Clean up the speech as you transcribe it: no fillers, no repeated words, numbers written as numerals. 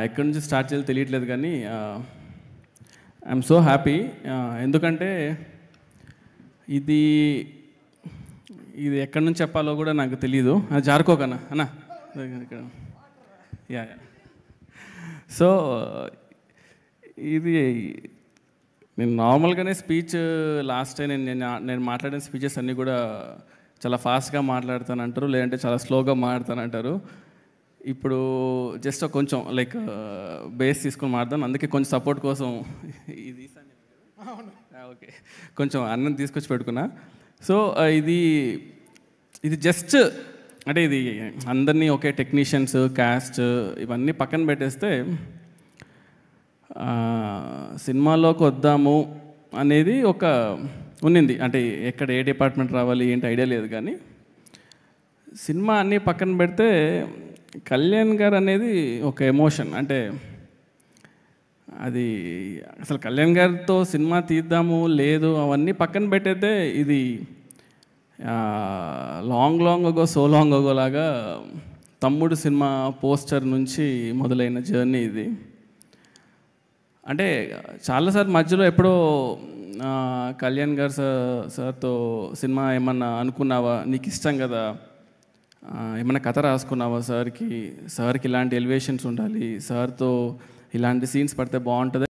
ఎక్కడి నుంచి స్టార్ట్ చేయాలో తెలియట్లేదు కానీ ఐఎమ్ సో హ్యాపీ. ఎందుకంటే ఇది ఇది ఎక్కడి నుంచి చెప్పాలో కూడా నాకు తెలియదు. జారుకోకన్నా అన్నా ఇక్కడ యా. సో ఇది నేను నార్మల్గానే స్పీచ్ లాస్ట్ టైం నేను మాట్లాడిన స్పీచెస్ అన్నీ కూడా చాలా ఫాస్ట్గా మాట్లాడతానంటారు, లేదంటే చాలా స్లోగా మాట్లాడతానంటారు. ఇప్పుడు జస్ట్ కొంచెం లైక్ బేస్ తీసుకొని మాట్లాడతాను, అందుకే కొంచెం సపోర్ట్ కోసం ఇది ఓకే కొంచెం అన్నం తీసుకొచ్చి పెట్టుకున్నా. సో ఇది జస్ట్ అంటే ఇది అందరినీ ఒకే టెక్నీషియన్స్ క్యాస్ట్ ఇవన్నీ పక్కన పెట్టేస్తే సినిమాలోకి వద్దాము అనేది ఒక ఉన్నింది. అంటే ఎక్కడ ఏ డిపార్ట్మెంట్ రావాలి ఏంటి ఐడియా లేదు, కానీ సినిమా అన్నీ పక్కన పెడితే కళ్యాణ్ గారు అనేది ఒక ఎమోషన్. అంటే అది అసలు కళ్యాణ్ గారితో సినిమా తీద్దాము లేదు అవన్నీ పక్కన పెట్టేస్తే ఇది long ago so long ago లాగా తమ్ముడు సినిమా పోస్టర్ నుంచి మొదలైన జర్నీ ఇది. అంటే చాలాసార్లు మధ్యలో ఎప్పుడో కళ్యాణ్ గారు సార్తో సినిమా ఏమన్నా అనుకున్నావా, నీకు ఇష్టం కదా, ఏమన్నా కథ రాసుకున్నావా సార్కి ఇలాంటి ఎలివేషన్స్ ఉండాలి, సార్తో ఇలాంటి సీన్స్ పడితే బాగుంటుంది